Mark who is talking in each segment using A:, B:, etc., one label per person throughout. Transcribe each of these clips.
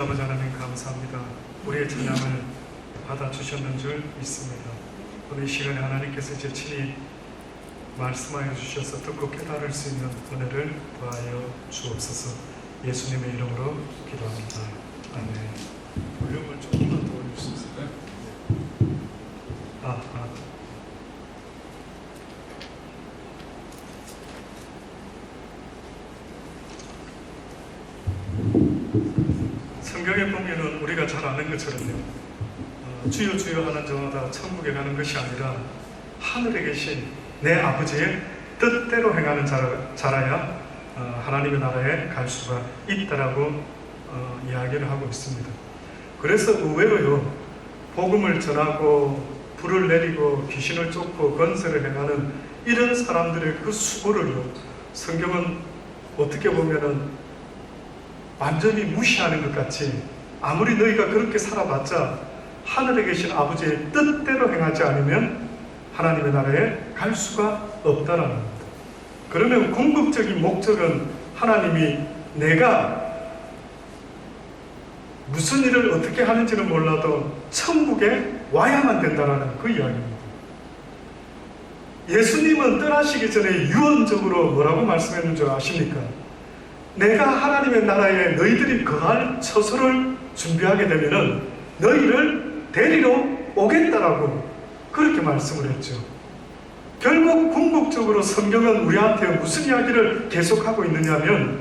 A: 아버지 하나님 감사합니다. 우리의 찬양을 받아주셨는 줄 믿습니다. 오늘 이 시간에 하나님께서 이제 친히 말씀하여 주셔서 듣고 깨달을 수 있는 은혜를 더하여 주옵소서. 예수님의 이름으로 기도합니다. 아멘. 볼륨을 조금만 더 올릴 수 있을까요? 성경에 보면은 우리가 잘 아는 것처럼요, 주여 주여 하는 자마다 천국에 가는 것이 아니라 하늘에 계신 내 아버지의 뜻대로 행하는 자라야 하나님의 나라에 갈 수가 있다라고 이야기를 하고 있습니다. 그래서 의외로요, 복음을 전하고 불을 내리고 귀신을 쫓고 건설을 행하는 이런 사람들의 그 수고를요, 성경은 어떻게 보면은 완전히 무시하는 것 같이, 아무리 너희가 그렇게 살아봤자 하늘에 계신 아버지의 뜻대로 행하지 않으면 하나님의 나라에 갈 수가 없다라는 겁니다. 그러면 궁극적인 목적은 하나님이 내가 무슨 일을 어떻게 하는지는 몰라도 천국에 와야만 된다는 그 이야기입니다. 예수님은 떠나시기 전에 유언적으로 뭐라고 말씀했는 줄 아십니까? 내가 하나님의 나라에 너희들이 거할 처소를 준비하게 되면은 너희를 데리러 오겠다라고 그렇게 말씀을 했죠. 결국 궁극적으로 성경은 우리한테 무슨 이야기를 계속하고 있느냐면,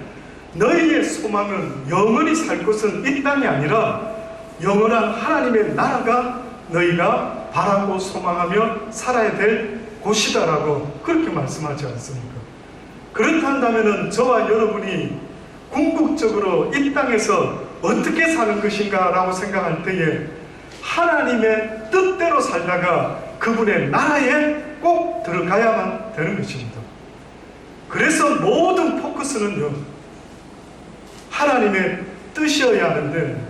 A: 너희의 소망은 영원히 살 곳은 이 땅이 아니라 영원한 하나님의 나라가 너희가 바라고 소망하며 살아야 될 곳이다라고 그렇게 말씀하지 않습니까? 그렇다면 저와 여러분이 궁극적으로 이 땅에서 어떻게 사는 것인가 라고 생각할 때에 하나님의 뜻대로 살다가 그분의 나라에 꼭 들어가야만 되는 것입니다. 그래서 모든 포커스는요, 하나님의 뜻이어야 하는데,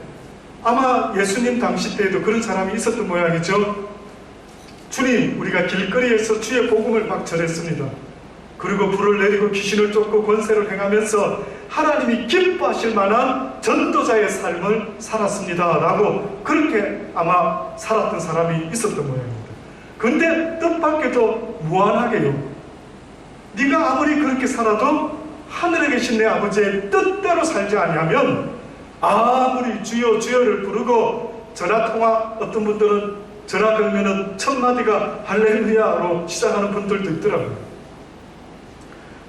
A: 아마 예수님 당시 때에도 그런 사람이 있었던 모양이죠. 주님, 우리가 길거리에서 주의 복음을 막 전했습니다. 그리고 불을 내리고 귀신을 쫓고 권세를 행하면서 하나님이 기뻐하실 만한 전도자의 삶을 살았습니다 라고 그렇게 아마 살았던 사람이 있었던 모양입니다. 근데 뜻밖에도 무한하게요, 네가 아무리 그렇게 살아도 하늘에 계신 내 아버지의 뜻대로 살지 아니하면, 아무리 주여 주여를 부르고 전화통화, 어떤 분들은 전화 걸면은 첫 마디가 할렐루야로 시작하는 분들도 있더라고요.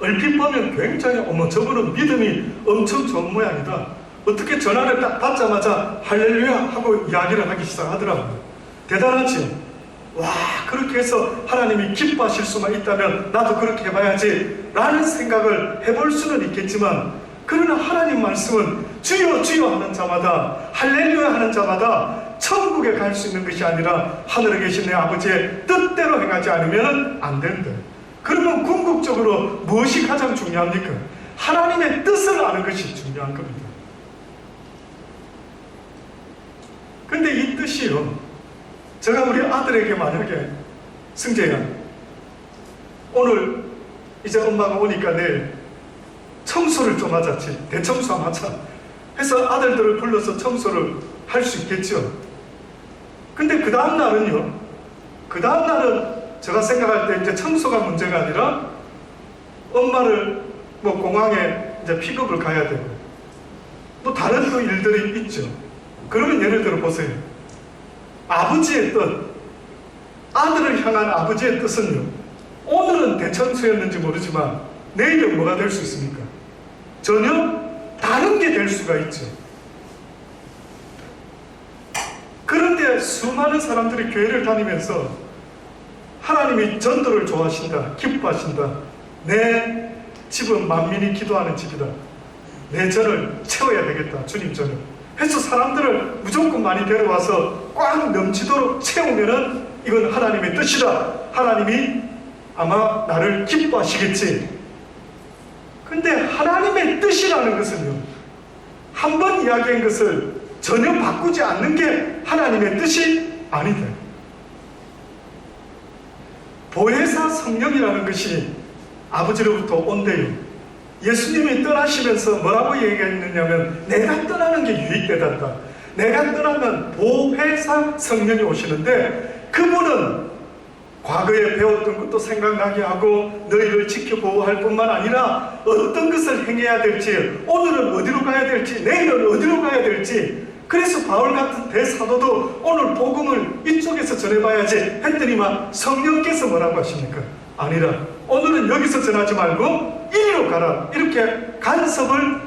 A: 얼핏 보면 굉장히 저분은 믿음이 엄청 좋은 모양이다, 어떻게 전화를 딱 받자마자 할렐루야 하고 이야기를 하기 시작하더라고요. 대단하지? 와, 그렇게 해서 하나님이 기뻐하실 수만 있다면 나도 그렇게 해봐야지 라는 생각을 해볼 수는 있겠지만, 그러나 하나님 말씀은 주여 주여 하는 자마다, 할렐루야 하는 자마다 천국에 갈 수 있는 것이 아니라 하늘에 계신 내 아버지의 뜻대로 행하지 않으면 안 된다. 그러면 궁극적으로 무엇이 가장 중요합니까? 하나님의 뜻을 아는 것이 중요한 겁니다. 근데 이 뜻이요, 제가 우리 아들에게 만약에, 승재야, 오늘 이제 엄마가 오니까 내일 청소를 좀 하자, 대청소 한번 하자 해서 아들들을 불러서 청소를 할 수 있겠죠. 근데 그 다음 날은 제가 생각할 때 이제 청소가 문제가 아니라 엄마를 공항에 이제 픽업을 가야 되고 또 다른 또 일들이 있죠. 그러면 예를 들어 보세요. 아버지의 뜻, 아들을 향한 아버지의 뜻은요, 오늘은 대청소였는지 모르지만 내일은 뭐가 될 수 있습니까? 전혀 다른 게 될 수가 있죠. 그런데 수많은 사람들이 교회를 다니면서 하나님이 전도를 좋아하신다, 기뻐하신다, 내 집은 만민이 기도하는 집이다, 내 전을 채워야 되겠다, 주님 전을 해서 사람들을 무조건 많이 데려와서 꽉 넘치도록 채우면은 이건 하나님의 뜻이다, 하나님이 아마 나를 기뻐하시겠지. 근데 하나님의 뜻이라는 것은요, 한 번 이야기한 것을 전혀 바꾸지 않는 게 하나님의 뜻이 아니다. 보혜사 성령이라는 것이 아버지로부터 온대요. 예수님이 떠나시면서 뭐라고 얘기했느냐면 내가 떠나는 게 유익되단다. 내가 떠나면 보혜사 성령이 오시는데 그분은 과거에 배웠던 것도 생각나게 하고 너희를 지켜보호할 뿐만 아니라 어떤 것을 행해야 될지, 오늘은 어디로 가야 될지, 내일은 어디로 가야 될지. 그래서 바울 같은 대사도도 오늘 복음을 이쪽에서 전해봐야지 했더니만 성령께서 뭐라고 하십니까? 아니라 오늘은 여기서 전하지 말고 이리로 가라, 이렇게 간섭을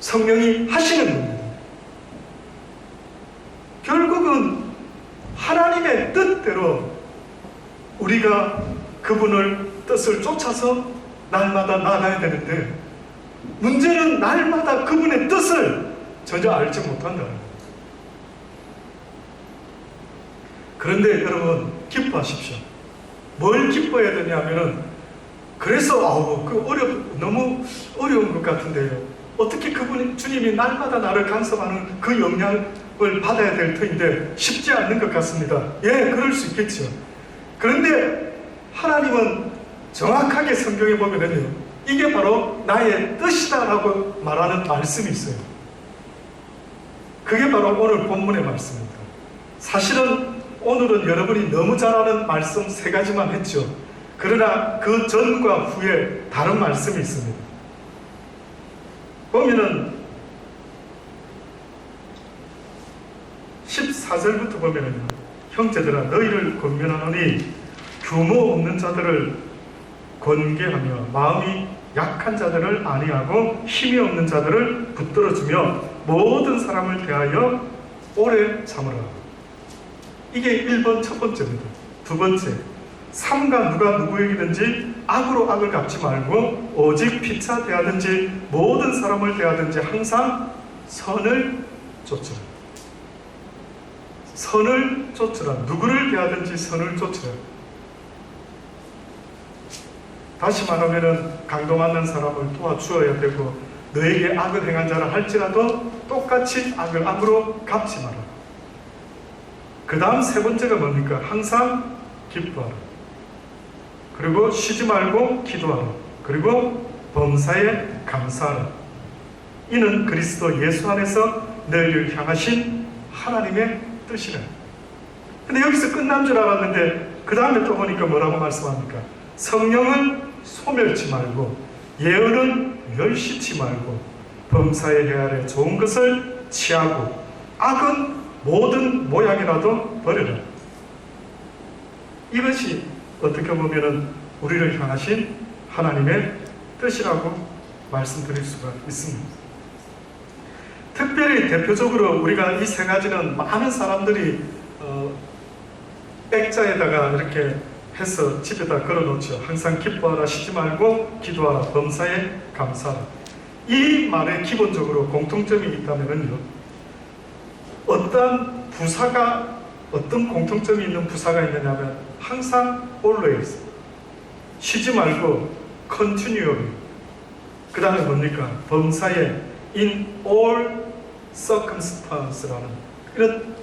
A: 성령이 하시는 겁니다. 결국은 하나님의 뜻대로 우리가 그분을 뜻을 쫓아서 날마다 나가야 되는데, 문제는 날마다 그분의 뜻을 전혀 알지 못한다. 그런데 여러분 기뻐하십시오. 뭘 기뻐해야 되냐면은, 그래서 너무 어려운 것 같은데요. 어떻게 그분이, 주님이 날마다 나를 간섭하는 그 영향을 받아야 될 터인데 쉽지 않는 것 같습니다. 예, 그럴 수 있겠죠. 그런데 하나님은 정확하게 성경에 보면은요, 이게 바로 나의 뜻이다라고 말하는 말씀이 있어요. 그게 바로 오늘 본문의 말씀입니다. 사실은 오늘은 여러분이 너무 잘 아는 말씀 3가지만 했죠. 그러나 그 전과 후에 다른 말씀이 있습니다. 보면은 14절부터 보면은요, 형제들아 너희를 권면하노니 규모 없는 자들을 권계하며 마음이 약한 자들을 안위하고 힘이 없는 자들을 붙들어주며 모든 사람을 대하여 오래 참으라. 이게 1번 첫 번째입니다. 두 번째, 삼가 누가 누구에게든지 악으로 악을 갚지 말고 오직 피차 대하든지 모든 사람을 대하든지 항상 선을 쫓으라. 선을 쫓으라. 누구를 대하든지 선을 쫓으라. 다시 말하면은 강도 맞는 사람을 도와주어야 되고, 너에게 악을 행한 자를 할지라도 똑같이 악을 악으로 갚지 마라. 그 다음 3번째가 뭡니까? 항상 기뻐하라. 그리고 쉬지 말고 기도하라. 그리고 범사에 감사하라. 이는 그리스도 예수 안에서 너희를 향하신 하나님의 뜻이라. 근데 여기서 끝난 줄 알았는데 그 다음에 또 보니까 뭐라고 말씀합니까? 성령은 소멸치 말고 예언은 멸시치 말고 범사에 헤아려 좋은 것을 취하고 악은 모든 모양이라도 버려라. 이것이 어떻게 보면은 우리를 향하신 하나님의 뜻이라고 말씀드릴 수가 있습니다. 특별히 대표적으로 우리가 이 3가지는 많은 사람들이 액자에다가 이렇게 해서 집에다 걸어놓죠. 항상 기뻐하라, 쉬지 말고 기도하라, 범사에 감사하라. 이 말에 기본적으로 공통점이 있다면요, 어떤 공통점이 있는 부사가 있느냐면 항상 always, 쉬지 말고 continually, 그 다음에 뭡니까? 범사에 in all circumstance라는 이런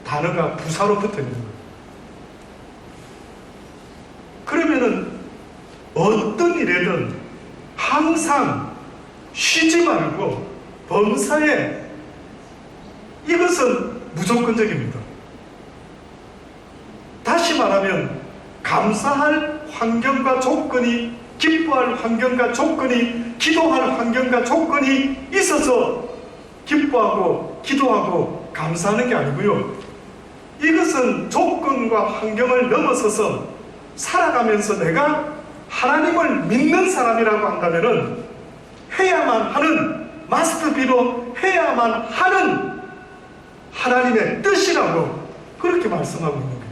A: 단어가 부사로 붙어 있는 거예요. 그러면은 어떤 일에든 항상 쉬지 말고 범사에, 이것은 무조건적입니다. 다시 말하면 감사할 환경과 조건이, 기뻐할 환경과 조건이, 기도할 환경과 조건이 있어서 기뻐하고 기도하고 감사하는 게 아니고요, 이것은 조건과 환경을 넘어서서 살아가면서 내가 하나님을 믿는 사람이라고 한다면은 해야만 하는, 마스터비로 해야만 하는 하나님의 뜻이라고 그렇게 말씀하고 있는 거예요.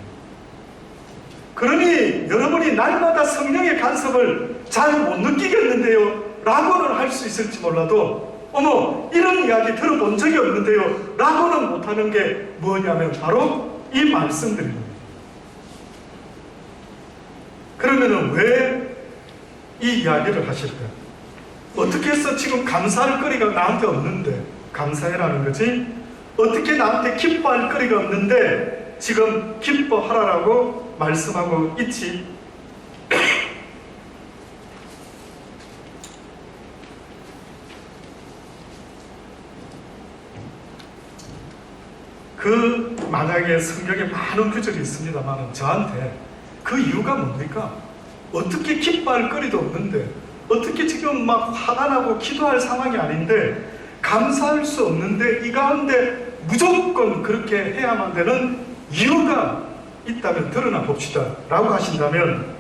A: 그러니 여러분이 날마다 성령의 간섭을 잘 못 느끼겠는데요 라고는 할 수 있을지 몰라도, 어머 이런 이야기 들어본 적이 없는데요 라고는 못하는 게 뭐냐면 바로 이 말씀들입니다. 그러면은 왜 이 이야기를 하실까? 어떻게 해서 지금 감사할 거리가 나한테 없는데 감사해라는 거지? 어떻게 나한테 기뻐할 거리가 없는데 지금 기뻐하라고 말씀하고 있지? 그 만약에 성경에 많은 구절이 있습니다만 저한테 그 이유가 뭡니까? 어떻게 기뻐할 거리도 없는데, 어떻게 지금 막 화가 나고 기도할 상황이 아닌데, 감사할 수 없는데 이 가운데 무조건 그렇게 해야만 되는 이유가 있다면 드러나 봅시다 라고 하신다면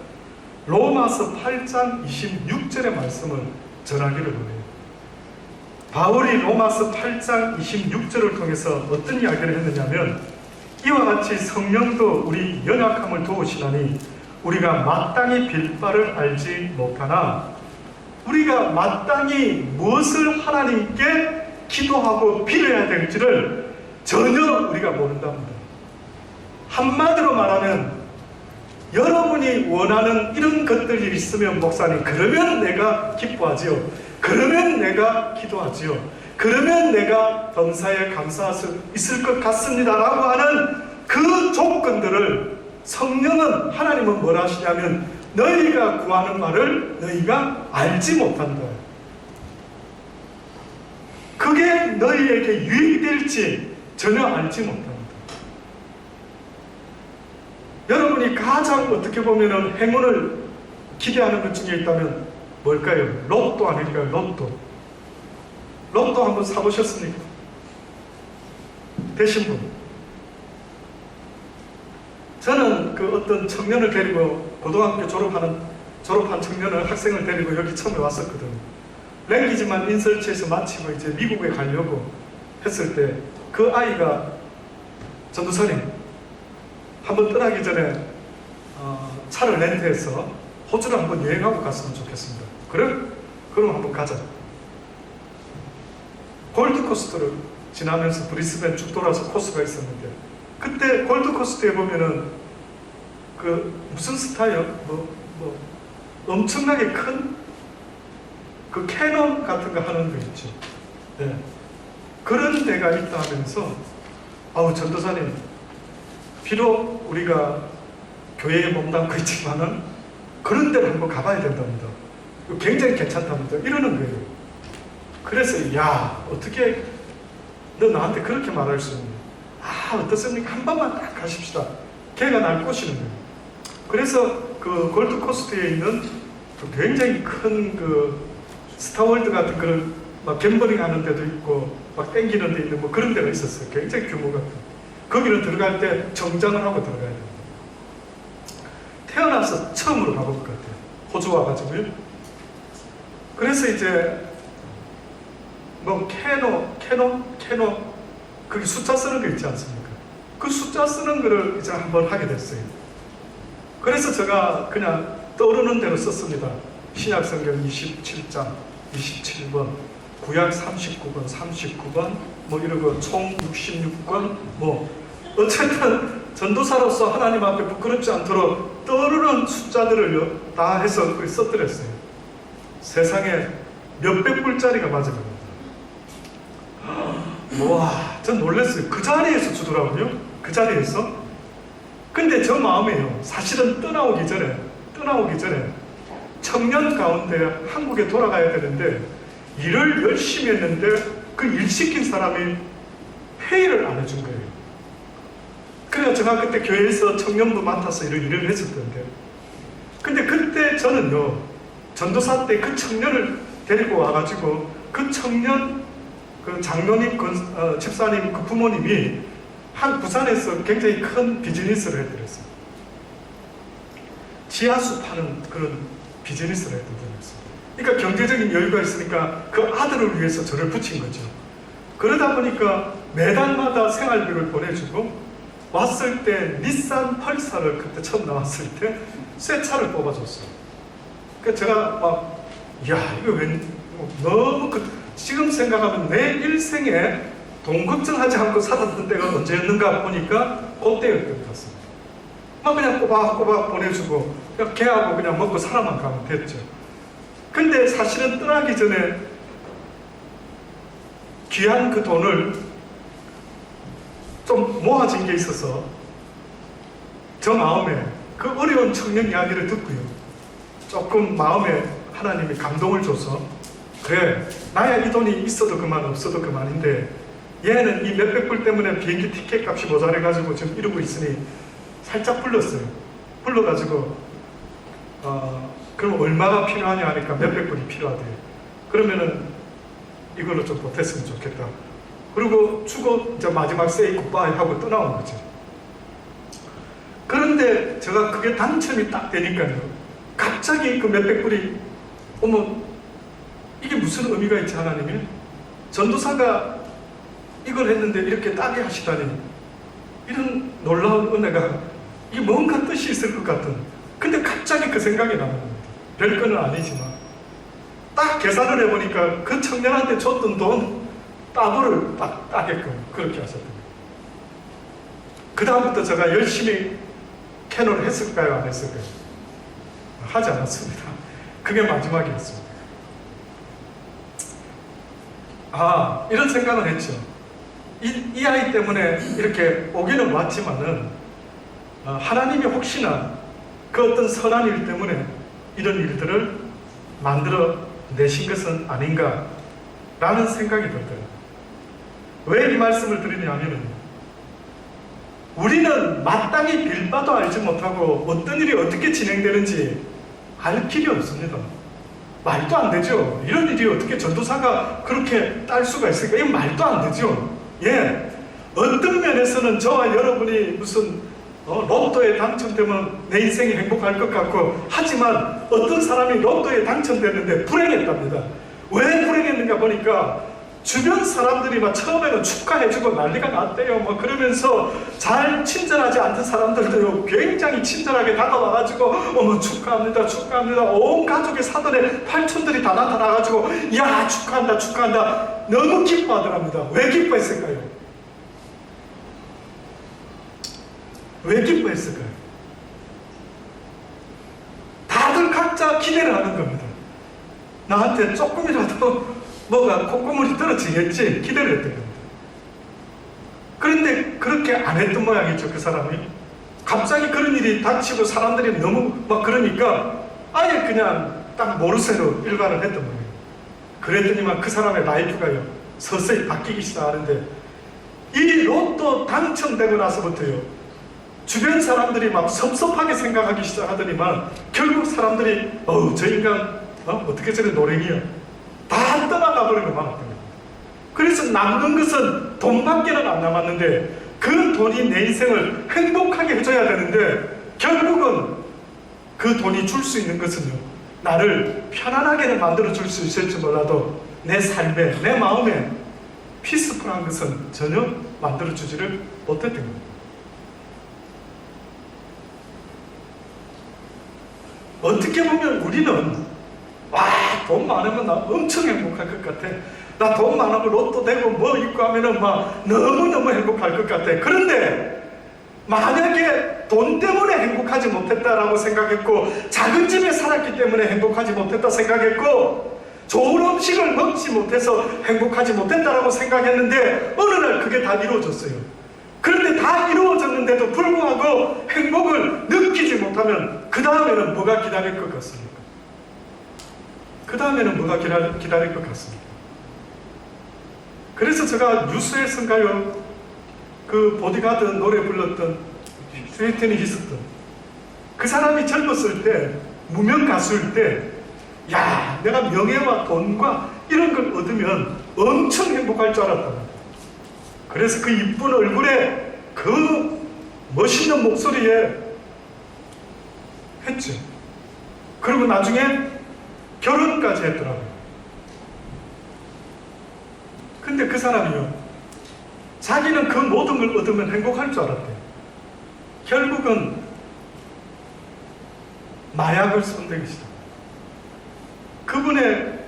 A: 로마서 8장 26절의 말씀을 전하기를 원해요. 바울이 로마서 8장 26절을 통해서 어떤 이야기를 했느냐면, 이와 같이 성령도 우리 연약함을 도우시나니 우리가 마땅히 빌 바를 알지 못하나 우리가 마땅히 무엇을 하나님께 기도하고 빌어야 될지를 전혀 우리가 모른답니다. 한마디로 말하면 여러분이 원하는 이런 것들이 있으면 목사님, 그러면 내가 기뻐하지요, 그러면 내가 기도하지요, 그러면 내가 범사에 감사할 수 있을 것 같습니다 라고 하는 그 조건들을 성령은, 하나님은 뭐라 하시냐면 너희가 구하는 말을 너희가 알지 못한다. 그게 너희에게 유익이 될지 전혀 알지 못합니다. 여러분이 가장 어떻게 보면 행운을 기대하는 것 중에 있다면 뭘까요? 로또 아닐까요? 로또. 로또 한번 사보셨습니까? 되신 분? 저는 그 어떤 청년을 데리고, 고등학교 졸업한 청년을, 학생을 데리고 여기 처음에 왔었거든요. 랭귀지만 인설치에서 마치고 이제 미국에 가려고 했을 때 그 아이가, 전도사님, 한번 떠나기 전에 차를 렌트해서 호주를 한번 여행하고 갔으면 좋겠습니다. 그래? 그럼 한번 가자. 골드코스트를 지나면서 브리스벤 쭉 돌아서 코스가 있었는데, 그때 골드코스트에 보면은 그 무슨 스타요? 엄청나게 큰 그 캐논 같은 거 하는 거 있죠. 네. 그런 데가 있다 하면서, 아우 전도사님, 비록 우리가 교회에 몸담고 있지만은 그런 데를 한번 가봐야 된답니다. 굉장히 괜찮답니다. 이러는 거예요. 그래서 야, 어떻게 너 나한테 그렇게 말할 수 있냐? 아, 어떻습니까? 한 번만 딱 가십시다. 걔가 날 꼬시는 거예요. 그래서 그 골드코스트에 있는 그 굉장히 큰 그 스타월드 같은 그런 막 갬블링 하는 데도 있고 막 땡기는 데 있는 뭐 그런 데가 있었어요. 굉장히 규모가 큰. 거기를 들어갈 때 정장을 하고 들어가야 됩니다. 태어나서 처음으로 가볼 것 같아요. 호주 와가지고요. 그래서 이제 뭐 캐노 그게 숫자 쓰는 거 있지 않습니까? 그 숫자 쓰는 거를 이제 한번 하게 됐어요. 그래서 제가 그냥 떠오르는 대로 썼습니다. 신약성경 27장 27번, 구약 39번 39번 뭐 이러고 총 66권 뭐 어쨌든 전도사로서 하나님 앞에 부끄럽지 않도록 떠오르는 숫자들을 다 해서 그걸 써드렸어요. 세상에 몇백 불짜리가 맞은 겁니다. 와, 전 놀랐어요. 그 자리에서 주더라고요. 그 자리에서. 근데 저 마음에요, 사실은 떠나오기 전에 청년 가운데 한국에 돌아가야 되는데 일을 열심히 했는데 그 일 시킨 사람이 회의를 안 해준 거예요. 그래서 제가 그때 교회에서 청년부 맡아서 일을 했었던데, 근데 그때 저는요, 전도사 때 그 청년을 데리고 와가지고 그 청년 그 장로님, 집사님 그 부모님이 한 부산에서 굉장히 큰 비즈니스를 해드렸어요. 지하수 파는 그런 비즈니스를 했던 분이었어요. 그러니까 경제적인 여유가 있으니까 그 아들을 위해서 저를 붙인 거죠. 그러다 보니까 매달마다 생활비를 보내주고, 왔을 때 닛산 펄사를 그때 처음 나왔을 때 새 차를 뽑아줬어요. 그러니까 제가 막, 야, 이거 너무 지금 생각하면 내 일생에 돈 걱정하지 않고 살았던 때가 언제였는가 보니까 그때였던 것 같습니다. 막 그냥 꼬박꼬박 보내주고 그냥 걔하고 그냥 먹고 살아만 가면 됐죠. 근데 사실은 떠나기 전에 귀한 그 돈을 좀 모아진 게 있어서 저 마음에 그 어려운 청년 이야기를 듣고요, 조금 마음에 하나님이 감동을 줘서, 그래, 나야 이 돈이 있어도 그만 없어도 그만인데 얘는 이 몇백 불 때문에 비행기 티켓 값이 모자라가지고 지금 이러고 있으니 살짝 불렀어요. 불러가지고 그럼 얼마가 필요하냐 하니까 몇백 불이 필요하대요. 그러면은 이걸로 좀 보탰으면 좋겠다. 그리고 주고 이제 마지막 세이 굿바이 하고 떠나온 거죠. 그런데 제가 그게 당첨이 딱 되니까요, 갑자기 그 몇백 불이, 어머, 이게 무슨 의미가 있지 하나님이? 전도사가 이걸 했는데 이렇게 따게 하시다니, 이런 놀라운 은혜가, 이게 뭔가 뜻이 있을 것 같은, 근데 갑자기 그 생각이 나는 겁니다. 별거는 아니지만 딱 계산을 해보니까 그 청년한테 줬던 돈 따블을 딱 따게끔 그렇게 하셨던 거예요. 그 다음부터 제가 열심히 캐논을 했을까요? 안 했을까요? 하지 않았습니다. 그게 마지막이었습니다. 이런 생각을 했죠. 이 아이 때문에 이렇게 오기는 왔지만은 하나님이 혹시나 그 어떤 선한 일 때문에 이런 일들을 만들어 내신 것은 아닌가 라는 생각이 들더라고요. 왜 이 말씀을 드리냐면은, 우리는 마땅히 빌바도 알지 못하고 어떤 일이 어떻게 진행되는지 알 길이 없습니다. 말도 안 되죠. 이런 일이 어떻게 전도사가 그렇게 딸 수가 있을까? 이건 말도 안 되죠. 예, 어떤 면에서는 저와 여러분이 무슨 로또에 당첨되면 내 인생이 행복할 것 같고, 하지만 어떤 사람이 로또에 당첨됐는데 불행했답니다. 왜 불행했는가 보니까 주변 사람들이 막 처음에는 축하해주고 난리가 났대요. 뭐 그러면서 잘 친절하지 않던 사람들도 굉장히 친절하게 다가와가지고 어머 축하합니다 축하합니다, 온 가족의 사돈의 팔촌들이 다 나타나가지고 야 축하한다 축하한다 너무 기뻐하더랍니다. 왜 기뻐했을까요? 왜 기뻐했을까요? 다들 각자 기대를 하는 겁니다. 나한테 조금이라도 뭐가 콧구멍이 떨어지겠지 기대를 했던 겁니다. 그런데 그렇게 안 했던 모양이죠. 그 사람이 갑자기 그런 일이 닥치고 사람들이 너무 막 그러니까 아예 그냥 딱 모르쇠로 일관을 했던 거예요. 그랬더니만 그 사람의 라이프가요 서서히 바뀌기 시작하는데, 이 로또 당첨되고 나서부터요 주변 사람들이 막 섭섭하게 생각하기 시작하더니만 결국 사람들이 저 인간 어떻게 저래 노랭이야 다 떠나가 버리고 말았던 겁니다. 그래서 남는 것은 돈밖에는 안 남았는데, 그 돈이 내 인생을 행복하게 해줘야 되는데 결국은 그 돈이 줄 수 있는 것은요 나를 편안하게는 만들어 줄 수 있을지 몰라도 내 삶에 내 마음에 피스풀한 것은 전혀 만들어 주지를 못했던 겁니다. 어떻게 보면 우리는 돈 많으면 나 엄청 행복할 것 같아. 나 돈 많으면 로또 되고 뭐 있고 하면은 막 너무너무 행복할 것 같아. 그런데 만약에 돈 때문에 행복하지 못했다라고 생각했고, 작은 집에 살았기 때문에 행복하지 못했다 생각했고, 좋은 음식을 먹지 못해서 행복하지 못했다라고 생각했는데 어느 날 그게 다 이루어졌어요. 그런데 다 이루어졌는데도 불구하고 행복을 느끼지 못하면 그 다음에는 뭐가 기다릴 것 같습니까? 그 다음에는 뭐가 기다릴 것 같습니다. 그래서 제가 뉴스에서인가요 그 보디가드 노래 불렀던 휘트니 히스턴, 그 사람이 젊었을 때 무명 가수일 때 야 내가 명예와 돈과 이런 걸 얻으면 엄청 행복할 줄 알았답니다. 그래서 그 이쁜 얼굴에 그 멋있는 목소리에 했죠. 그리고 나중에 결혼까지 했더라고요. 근데 그 사람이요 자기는 그 모든 걸 얻으면 행복할 줄 알았대요. 결국은 마약을 손대기 시작. 그분의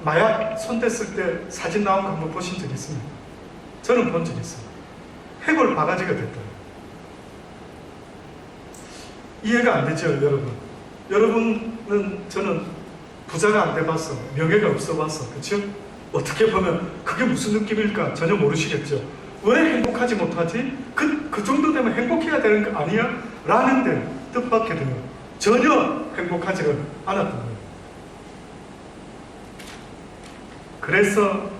A: 마약 손댔을 때 사진 나온 거 한번 보신 적 있습니까? 저는 본 적 있어요. 해골 바가지가 됐다. 이해가 안 되죠, 여러분? 여러분은 저는 부자가 안 돼봤어, 명예가 없어봤어, 그렇죠? 어떻게 보면 그게 무슨 느낌일까 전혀 모르시겠죠. 왜 행복하지 못하지? 그 정도 되면 행복해야 되는 거 아니야? 라는데 뜻밖의 되면 전혀 행복하지를 않았던 거예요. 그래서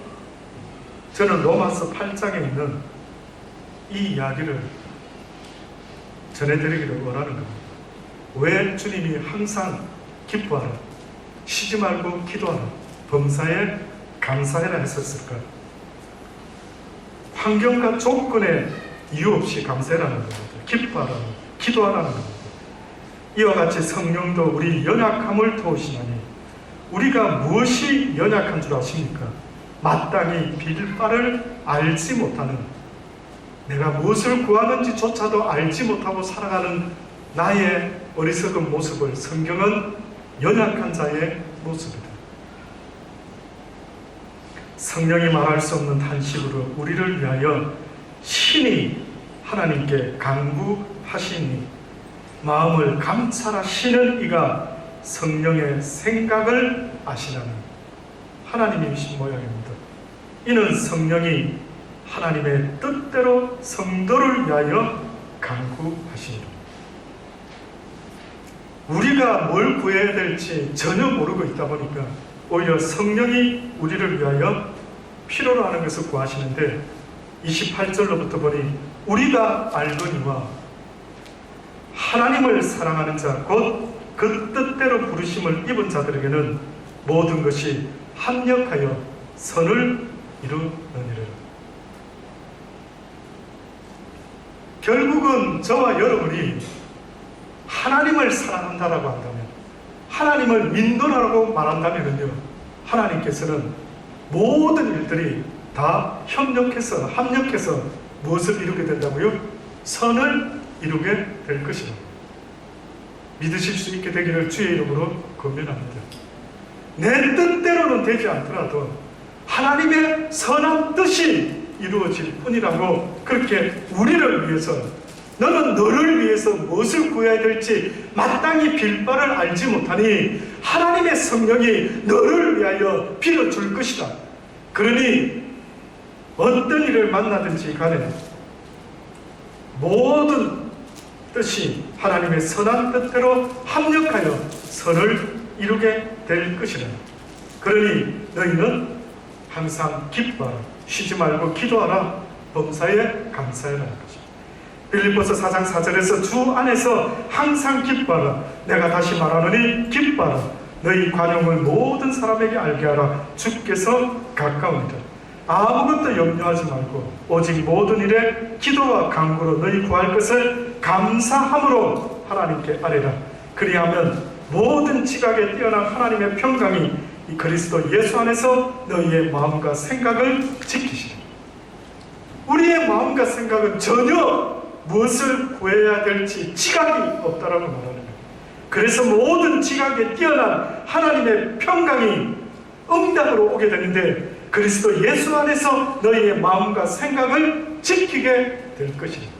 A: 저는 로마서 8장에 있는 이 이야기를 전해드리기를 원하는 겁니다. 왜 주님이 항상 기뻐하라, 쉬지 말고 기도하라, 범사에 감사해라 했었을까? 환경과 조건에 이유 없이 감사해라는 겁니다. 기뻐하라, 기도하라는 겁니다. 이와 같이 성령도 우리 연약함을 도우시나니 우리가 무엇이 연약한 줄 아십니까? 마땅히 빌 바를 알지 못하는, 내가 무엇을 구하는지조차도 알지 못하고 살아가는 나의 어리석은 모습을 성경은 연약한 자의 모습이다. 성령이 말할 수 없는 탄식으로 우리를 위하여 신이 하나님께 간구하시니 마음을 감찰하시는 이가 성령의 생각을 아시나니 하나님이신 모양입니다. 이는 성령이 하나님의 뜻대로 성도를 위하여 간구하시니라. 우리가 뭘 구해야 될지 전혀 모르고 있다 보니까 오히려 성령이 우리를 위하여 필요로 하는 것을 구하시는데 28절로부터 보니 우리가 알거니와 하나님을 사랑하는 자 곧 그 뜻대로 부르심을 입은 자들에게는 모든 것이 합력하여 선을 이루느니라. 결국은 저와 여러분이 하나님을 사랑한다라고 한다면, 하나님을 믿노라고 말한다면요, 하나님께서는 모든 일들이 다 협력해서 합력해서 무엇을 이루게 된다고요? 선을 이루게 될 것이다. 믿으실 수 있게 되기를 주의 이름으로 권면합니다. 내 뜻대로는 되지 않더라도 하나님의 선한 뜻이 이루어질 뿐이라고, 그렇게 우리를 위해서, 너는 너를 위해서 무엇을 구해야 될지 마땅히 빌 바를 알지 못하니 하나님의 성령이 너를 위하여 빌어줄 것이다. 그러니 어떤 일을 만나든지 간에 모든 뜻이 하나님의 선한 뜻대로 합력하여 선을 이루게 될 것이라. 그러니 너희는 항상 기뻐하라, 쉬지 말고 기도하라, 범사에 감사해라. 빌립보서 4장 4절에서 주 안에서 항상 기뻐하라, 내가 다시 말하노니 기뻐하라, 너희 관용을 모든 사람에게 알게 하라, 주께서 가까우니라. 아무것도 염려하지 말고 오직 모든 일에 기도와 간구로 너희 구할 것을 감사함으로 하나님께 아뢰라. 그리하면 모든 지각에 뛰어난 하나님의 평강이 이 그리스도 예수 안에서 너희의 마음과 생각을 지키시리라. 우리의 마음과 생각은 전혀 무엇을 구해야 될지 지각이 없다라고 말하는 거예요. 그래서 모든 지각에 뛰어난 하나님의 평강이 응답으로 오게 되는데 그리스도 예수 안에서 너희의 마음과 생각을 지키게 될 것입니다.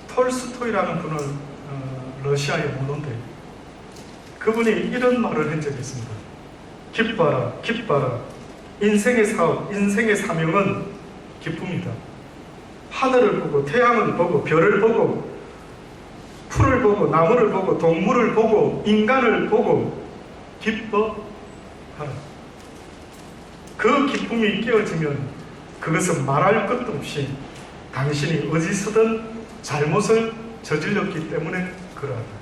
A: 톨스토이라는 분은 러시아의 문호인데 그분이 이런 말을 한 적이 있습니다. 기뻐하라, 기뻐하라. 인생의 사업, 인생의 사명은 기쁨이다. 하늘을 보고 태양을 보고 별을 보고 풀을 보고 나무를 보고 동물을 보고 인간을 보고 기뻐하라. 그 기쁨이 깨어지면 그것은 말할 것도 없이 당신이 어디서든 잘못을 저질렀기 때문에 그러하다.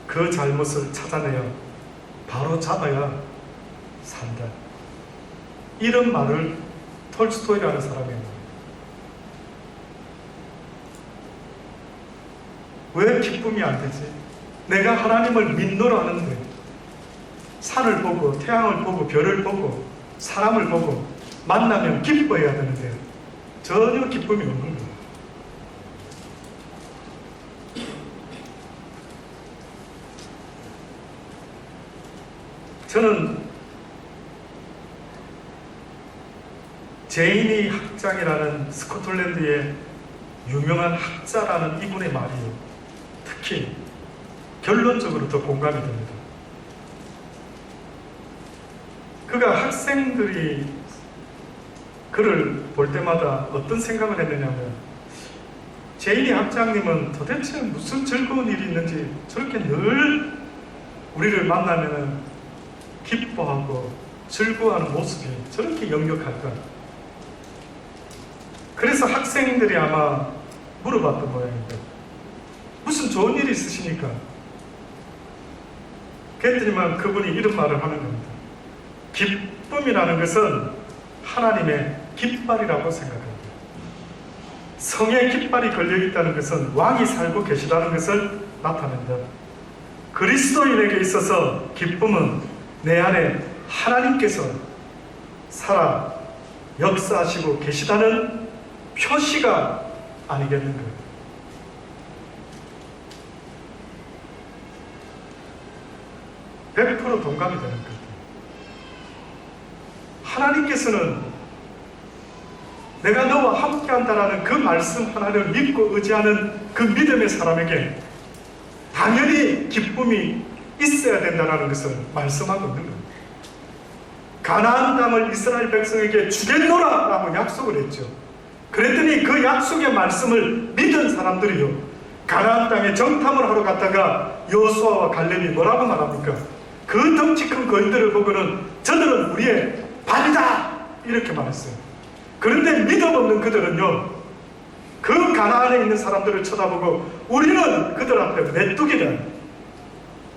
A: 그 잘못을 찾아내어 바로 잡아야 산다. 이런 말을 톨스토이라는 사람이 합니다. 왜 기쁨이 안 되지? 내가 하나님을 믿노라 하는데 산을 보고 태양을 보고 별을 보고 사람을 보고 만나면 기뻐해야 되는데 전혀 기쁨이 없는 거예요. 저는 제이니 학장이라는 스코틀랜드의 유명한 학자라는 이분의 말이에요. 특히 결론적으로 더 공감이 됩니다. 그가 학생들이 그를 볼 때마다 어떤 생각을 했느냐면 제인이 학장님은 도대체 무슨 즐거운 일이 있는지 저렇게 늘 우리를 만나면 기뻐하고 즐거워하는 모습이 저렇게 역력할까? 그래서 학생들이 아마 물어봤던 모양인데 무슨 좋은 일이 있으십니까? 그랬더니만 그분이 이런 말을 하는 겁니다. 기쁨이라는 것은 하나님의 깃발이라고 생각합니다. 성의 깃발이 걸려있다는 것은 왕이 살고 계시다는 것을 나타낸다. 그리스도인에게 있어서 기쁨은 내 안에 하나님께서 살아 역사하시고 계시다는 표시가 아니겠는가. (100% 동감이 되는 것 같아요. 하나님께서는 내가 너와 함께한다라는 그 말씀 하나를 믿고 의지하는 그 믿음의 사람에게 당연히 기쁨이 있어야 된다는 것을 말씀하고 있는 겁니다. 가나안 땅을 이스라엘 백성에게 주겠노라 라고 약속을 했죠. 그랬더니 그 약속의 말씀을 믿은 사람들이요, 가나안 땅에 정탐을 하러 갔다가 여호수아와 갈렙이 뭐라고 말합니까? 그 덩치 큰 거인들을 보고는 저들은 우리의 밥이다 이렇게 말했어요. 그런데 믿음 없는 그들은요, 그 가나안에 있는 사람들을 쳐다보고 우리는 그들 앞에 메뚜기다,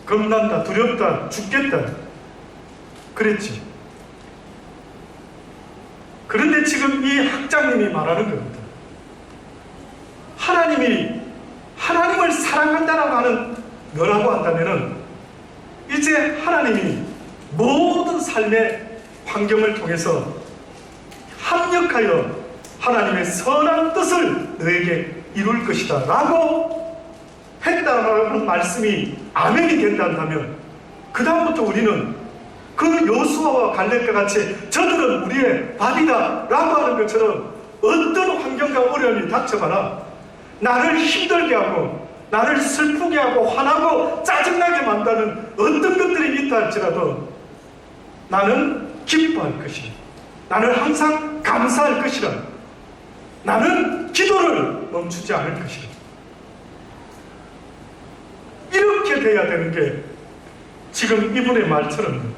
A: 겁난다, 두렵다, 죽겠다 그랬지. 그런데 지금 이 학장님이 말하는 겁니다. 하나님이 하나님을 사랑한다라고 하는 너라고 한다면은 이제 하나님이 모든 삶의 환경을 통해서 합력하여 하나님의 선한 뜻을 너에게 이룰 것이다 라고 했다는 말씀이 아멘이 된다면 그 다음부터 우리는 그 여호수아와 갈렙과 같이 저들은 우리의 밥이다 라고 하는 것처럼 어떤 환경과 어려움이 닥쳐봐라 나를 힘들게 하고 나를 슬프게 하고 화나고 짜증나게 만드는 어떤 것들이 있다 할지라도 나는 기뻐할 것이다. 나는 항상 감사할 것이다. 나는 기도를 멈추지 않을 것이다. 이렇게 돼야 되는 게 지금 이분의 말처럼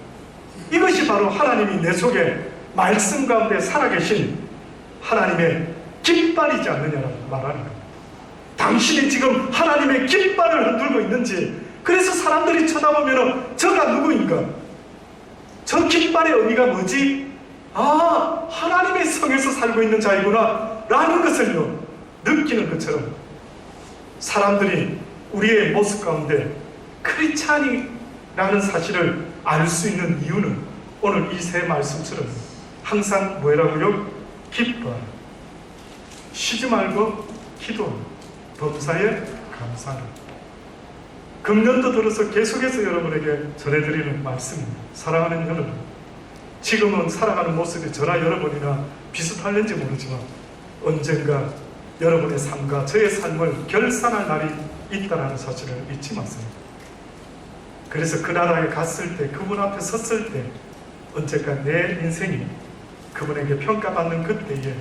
A: 이것이 바로 하나님이 내 속에 말씀 가운데 살아계신 하나님의 깃발이지 않느냐라고 말하는 겁니다. 당신이 지금 하나님의 깃발을 흔들고 있는지, 그래서 사람들이 쳐다보면 저가 누구인가? 저 깃발의 의미가 뭐지? 아, 하나님의 성에서 살고 있는 자이구나 라는 것을요 느끼는 것처럼 사람들이 우리의 모습 가운데 크리스찬이라는 사실을 알 수 있는 이유는 오늘 이 세 말씀처럼 항상 뭐라고요? 기뻐, 쉬지 말고 기도, 범사에 감사하라. 금년도 들어서 계속해서 여러분에게 전해드리는 말씀입니다. 사랑하는 여러분, 지금은 살아가는 모습이 저나 여러분이나 비슷할는지 모르지만 언젠가 여러분의 삶과 저의 삶을 결산할 날이 있다는 사실을 잊지 마세요. 그래서 그 나라에 갔을 때, 그분 앞에 섰을 때 언젠가 내 인생이 그분에게 평가받는 그때에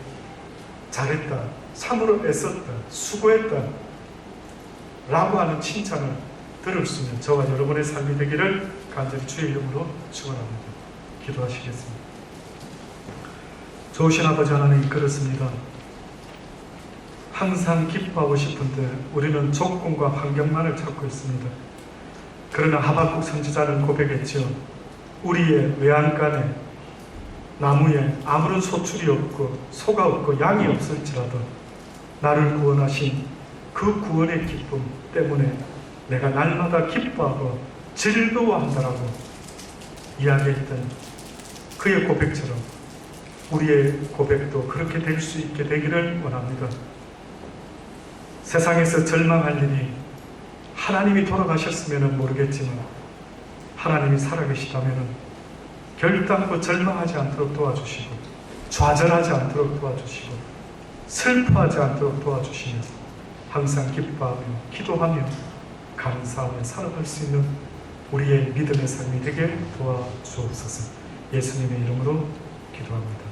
A: 잘했다, 참으로 애썼다, 수고했다 라고 하는 칭찬을 들을 수 있는 저와 여러분의 삶이 되기를 간절히 주의 이름으로 축원합니다. 기도하시겠습니다. 좋으신 아버지 하나님, 그렇습니다. 항상 기뻐하고 싶은데 우리는 조건과 환경만을 찾고 있습니다. 그러나 하박국 선지자는 고백했지요. 우리의 외양간에 나무에 아무런 소출이 없고 소가 없고 양이 없을지라도 나를 구원하신 그 구원의 기쁨 때문에 내가 날마다 기뻐하고 즐거워한다라고 이야기했던 그의 고백처럼 우리의 고백도 그렇게 될 수 있게 되기를 원합니다. 세상에서 절망할 일이 하나님이 돌아가셨으면 모르겠지만 하나님이 살아계시다면 결단코 절망하지 않도록 도와주시고 좌절하지 않도록 도와주시고 슬퍼하지 않도록 도와주시며 항상 기뻐하며 기도하며 감사하며 살아갈 수 있는 우리의 믿음의 삶이 되게 도와주옵소서. 예수님의 이름으로 기도합니다.